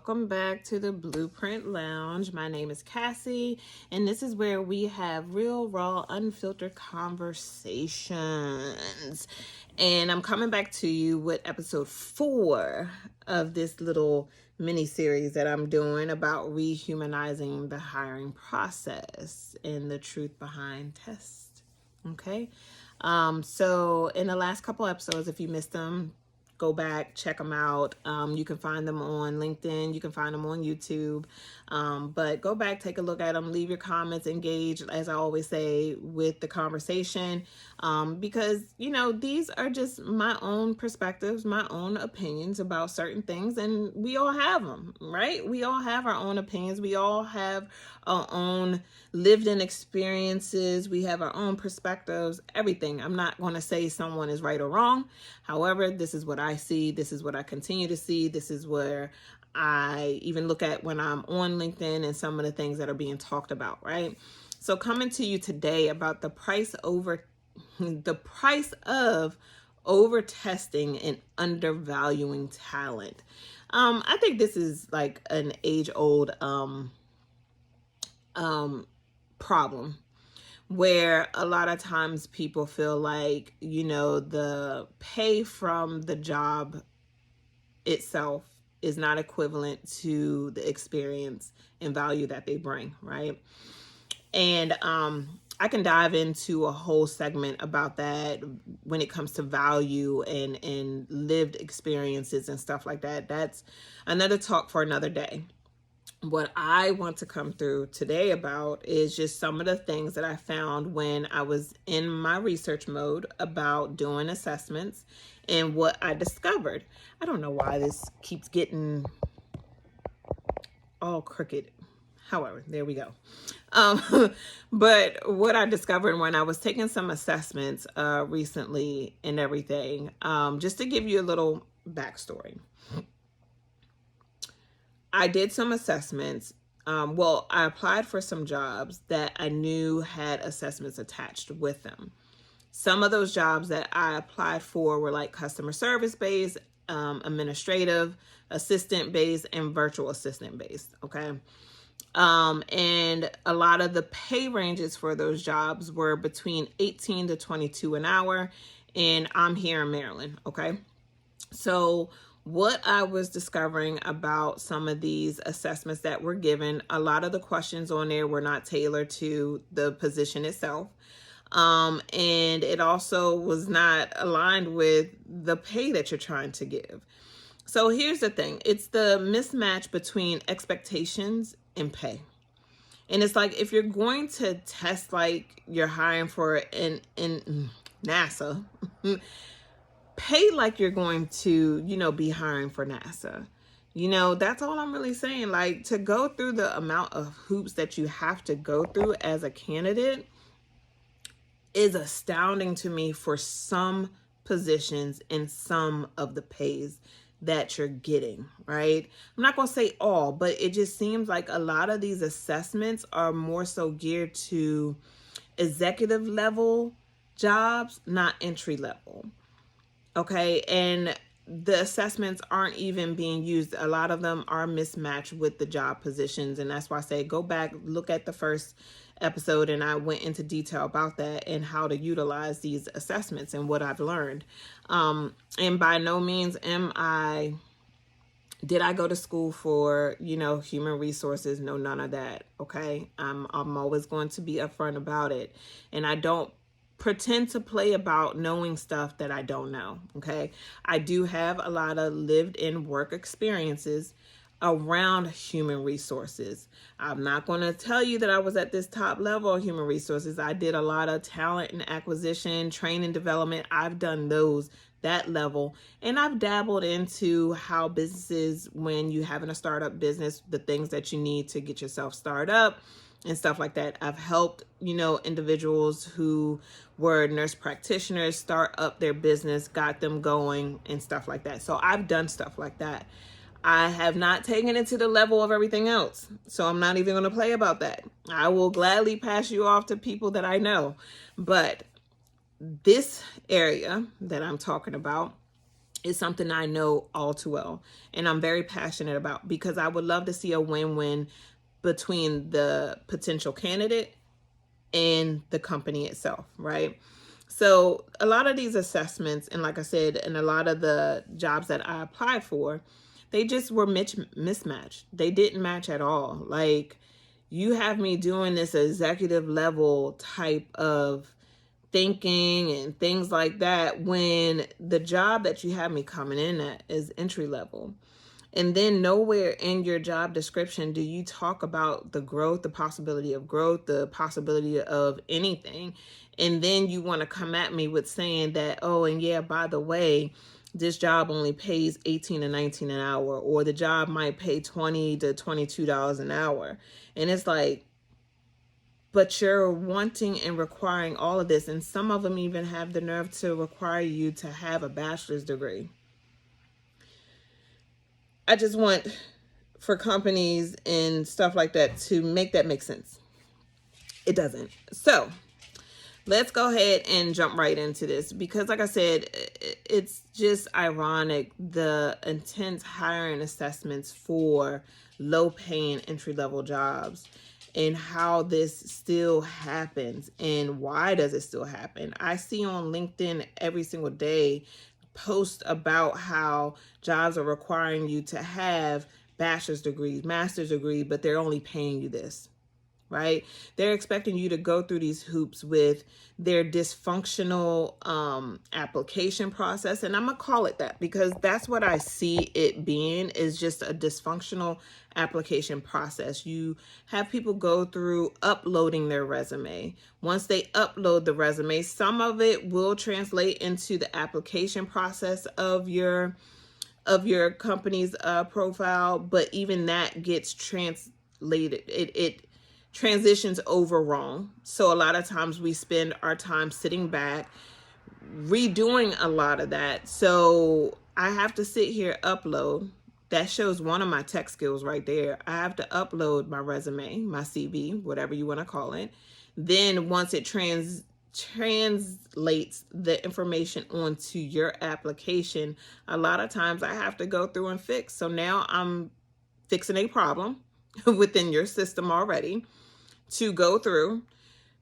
welcome back to the Blueprint Lounge. My name is Cassie, and this is where we have real, raw, unfiltered conversations. And I'm coming back to you with episode 4 of this little mini series that I'm doing about rehumanizing the hiring process and the truth behind tests. Okay. So in the last couple episodes, if you missed them, go back, check them out. You can find them on LinkedIn. You can find them on YouTube. But go back, take a look at them, leave your comments, engage, as I always say, with the conversation. Because, these are just my own perspectives, my own opinions about certain things. And we all have them, right? We all have our own opinions. We all have our own lived in experiences. We have our own perspectives, everything. I'm not going to say someone is right or wrong. However, this is what I see. This is what I continue to see. This is where I even look at when I'm on LinkedIn and some of the things that are being talked about, right? So coming to you today about the price of over testing and undervaluing talent. I think this is like an age-old problem where a lot of times people feel like, the pay from the job itself is not equivalent to the experience and value that they bring, right? And I can dive into a whole segment about that when it comes to value and lived experiences and stuff like that. That's another talk for another day. What I want to come through today about is just some of the things that I found when I was in my research mode about doing assessments and what I discovered. I don't know why this keeps getting all crooked. However, there we go. But what I discovered when I was taking some assessments recently and everything, just to give you a little backstory. I did some assessments. I applied for some jobs that I knew had assessments attached with them. Some of those jobs that I applied for were like customer service based, administrative assistant based, and virtual assistant based. Okay. And a lot of the pay ranges for those jobs were between 18 to 22 an hour. And I'm here in Maryland. Okay. So what I was discovering about some of these assessments that were given, a lot of the questions on there were not tailored to the position itself. And it also was not aligned with the pay that you're trying to give. So here's the thing. It's the mismatch between expectations and pay. And it's like, if you're going to test like you're hiring for in NASA, pay like you're going to, be hiring for NASA. That's all I'm really saying. Like, to go through the amount of hoops that you have to go through as a candidate is astounding to me for some positions and some of the pays that you're getting, right? I'm not going to say all, but it just seems like a lot of these assessments are more so geared to executive level jobs, not entry level. Okay. And the assessments aren't even being used. A lot of them are mismatched with the job positions. And that's why I say, go back, look at the first episode. And I went into detail about that and how to utilize these assessments and what I've learned. And by no means did I go to school for, human resources? No, none of that. Okay. I'm always going to be upfront about it. And I don't pretend to play about knowing stuff that I don't know. Okay. I do have a lot of lived in work experiences around human resources. I'm not going to tell you that I was at this top level of human resources. I did a lot of talent and acquisition, training, development. I've done that level. And I've dabbled into how businesses, when you having a startup business, the things that you need to get yourself started up and stuff like that. I've helped, individuals who were nurse practitioners start up their business, got them going and stuff like that. So I've done stuff like that. I have not taken it to the level of everything else. So I'm not even going to play about that. I will gladly pass you off to people that I know. But this area that I'm talking about is something I know all too well and I'm very passionate about, because I would love to see a win-win between the potential candidate and the company itself, right? So a lot of these assessments, and like I said, and a lot of the jobs that I applied for, they just were mismatched. They didn't match at all. Like, you have me doing this executive level type of thinking and things like that, when the job that you have me coming in at is entry level. And then nowhere in your job description do you talk about the growth, the possibility of growth, the possibility of anything. And then you want to come at me with saying that, oh, and yeah, by the way, this job only pays 18 to 19 an hour, or the job might pay $20 to $22 an hour. And it's like, but you're wanting and requiring all of this. And some of them even have the nerve to require you to have a bachelor's degree. I just want for companies and stuff like that to make that make sense. It doesn't. So let's go ahead and jump right into this, because like I said, it's just ironic, the intense hiring assessments for low paying entry level jobs, and how this still happens and why does it still happen. I see on LinkedIn every single day posts about how jobs are requiring you to have bachelor's degrees, master's degree, but they're only paying you this, right? They're expecting you to go through these hoops with their dysfunctional application process. And I'm going to call it that, because that's what I see it being, is just a dysfunctional application process. You have people go through uploading their resume. Once they upload the resume, some of it will translate into the application process of your company's profile, but even that gets translated. It transitions over wrong. So a lot of times we spend our time sitting back, redoing a lot of that. So I have to sit here, upload. That shows one of my tech skills right there. I have to upload my resume, my CV, whatever you want to call it. Then once it translates the information onto your application, a lot of times I have to go through and fix. So now I'm fixing a problem within your system already, to go through,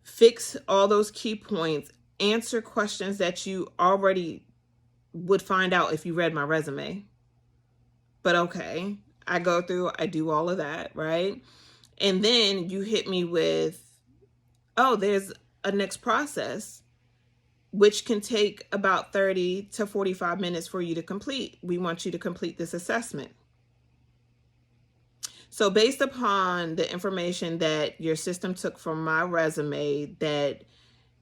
fix all those key points, answer questions that you already would find out if you read my resume. But okay, I go through, I do all of that, right? And then you hit me with, oh, there's a next process, which can take about 30 to 45 minutes for you to complete. We want you to complete this assessment. So based upon the information that your system took from my resume, that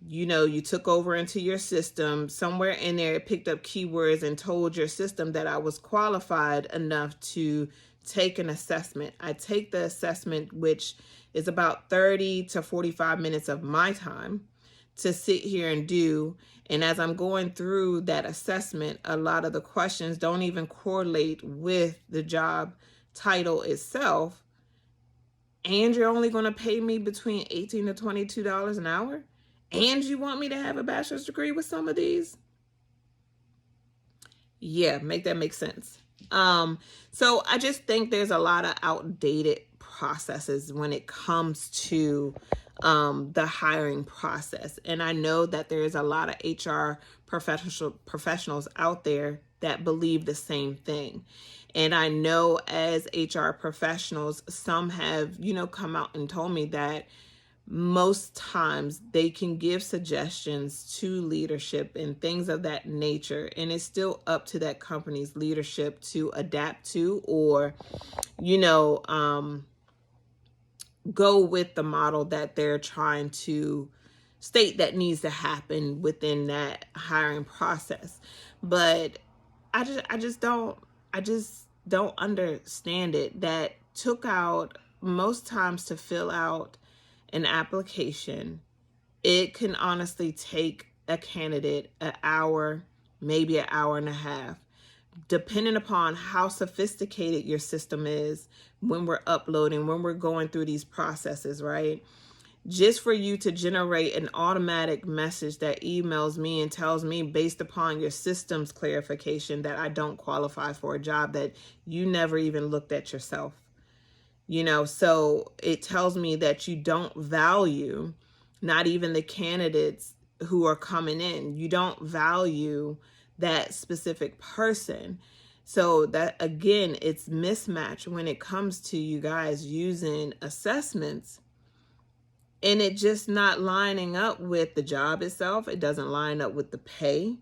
you took over into your system, somewhere in there it picked up keywords and told your system that I was qualified enough to take an assessment. I take the assessment, which is about 30 to 45 minutes of my time to sit here and do. And as I'm going through that assessment, a lot of the questions don't even correlate with the job title itself. And you're only going to pay me between $18 to $22 an hour? And you want me to have a bachelor's degree with some of these? Yeah, make that make sense. So I just think there's a lot of outdated processes when it comes to the hiring process. And I know that there's a lot of HR professionals out there that believe the same thing. And I know as HR professionals, some have, come out and told me that most times they can give suggestions to leadership and things of that nature. And it's still up to that company's leadership to adapt to, or, go with the model that they're trying to state that needs to happen within that hiring process. But I just don't understand it. That took out, most times to fill out an application, it can honestly take a candidate an hour, maybe an hour and a half, depending upon how sophisticated your system is when we're uploading, when we're going through these processes, right? just for you to generate an automatic message that emails me and tells me, based upon your system's clarification, that I don't qualify for a job that you never even looked at yourself. So it tells me that you don't value not even the candidates who are coming in. You don't value that specific person. So that, again, it's mismatch when it comes to you guys using assessments and it just not lining up with the job itself. It doesn't line up with the pay.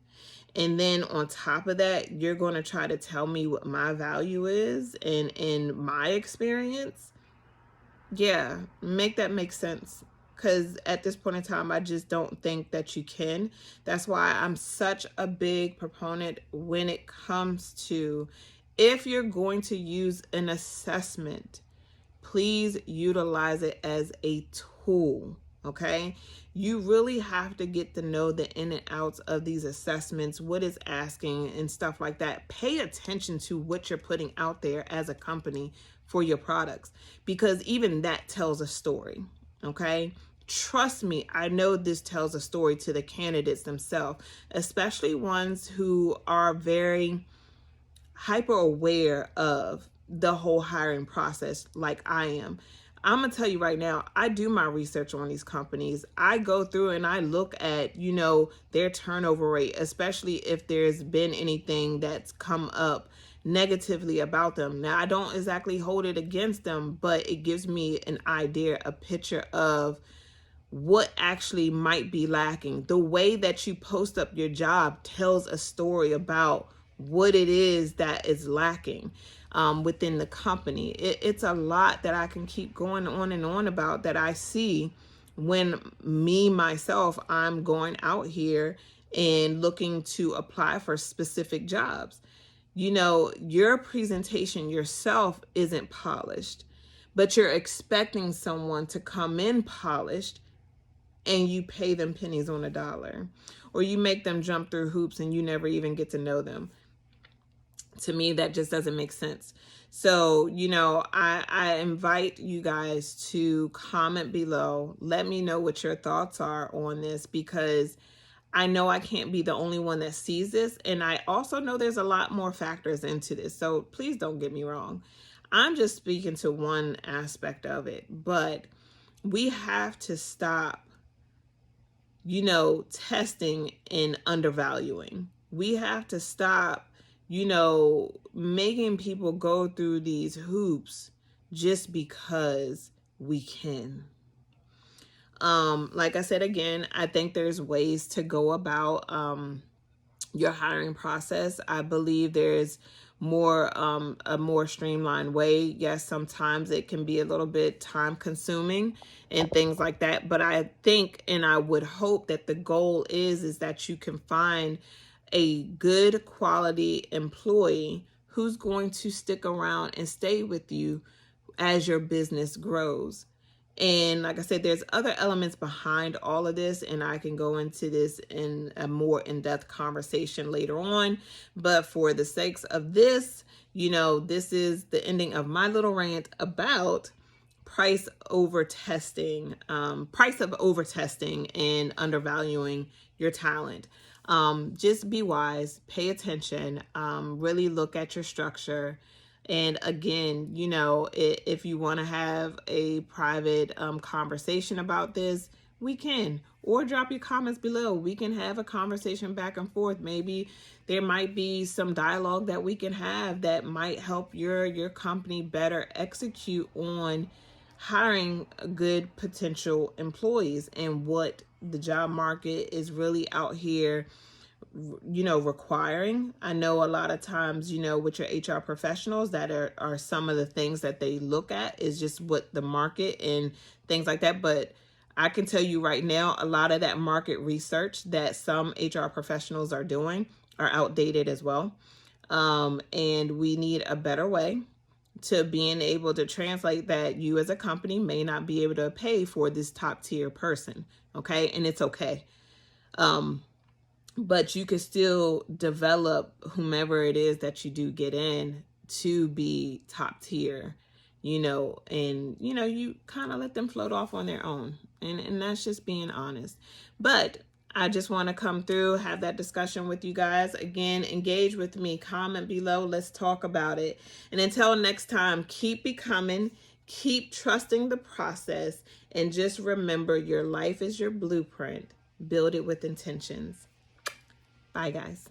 And then on top of that, you're going to try to tell me what my value is and in my experience. Yeah, make that make sense. Because at this point in time, I just don't think that you can. That's why I'm such a big proponent when it comes to, if you're going to use an assessment, please utilize it as a tool, okay? You really have to get to know the in and outs of these assessments, what it's asking and stuff like that. Pay attention to what you're putting out there as a company for your products, because even that tells a story, okay? Trust me, I know this tells a story to the candidates themselves, especially ones who are very hyper aware of the whole hiring process like I am. I'm gonna tell you right now, I do my research on these companies. I go through and I look at, their turnover rate, especially if there's been anything that's come up negatively about them. Now, I don't exactly hold it against them, but it gives me an idea, a picture of what actually might be lacking. The way that you post up your job tells a story about what it is that is lacking within the company. It's a lot that I can keep going on and on about that I see when myself, I'm going out here and looking to apply for specific jobs. Your presentation yourself isn't polished, but you're expecting someone to come in polished, and you pay them pennies on a dollar, or you make them jump through hoops and you never even get to know them. To me, that just doesn't make sense. So, I invite you guys to comment below. Let me know what your thoughts are on this, because I know I can't be the only one that sees this. And I also know there's a lot more factors into this. So please don't get me wrong. I'm just speaking to one aspect of it, but we have to stop testing and undervaluing. We have to stop, making people go through these hoops just because we can. Like I said, again, I think there's ways to go about your hiring process. I believe there's a more streamlined way. Yes, sometimes it can be a little bit time consuming and things like that, but I think and I would hope that the goal is that you can find a good quality employee who's going to stick around and stay with you as your business grows. And like I said, there's other elements behind all of this, and I can go into this in a more in-depth conversation later on. But for the sakes of this, this is the ending of my little rant about price of over testing and undervaluing your talent. Just be wise, pay attention, really look at your structure. And again, if you want to have a private conversation about this, we can, or drop your comments below. We can have a conversation back and forth. Maybe there might be some dialogue that we can have that might help your company better execute on hiring good potential employees and what the job market is really out here requiring. I know a lot of times, with your HR professionals, that are some of the things that they look at is just what the market and things like that. But I can tell you right now, a lot of that market research that some HR professionals are doing are outdated as well. And we need a better way to being able to translate that you as a company may not be able to pay for this top tier person. Okay. And it's okay. But you can still develop whomever it is that you do get in to be top tier, and, you kind of let them float off on their own. And that's just being honest. But I just want to come through, have that discussion with you guys. Again, engage with me, comment below, let's talk about it. And until next time, keep becoming, keep trusting the process, and just remember, your life is your blueprint. Build it with intentions. Bye, guys.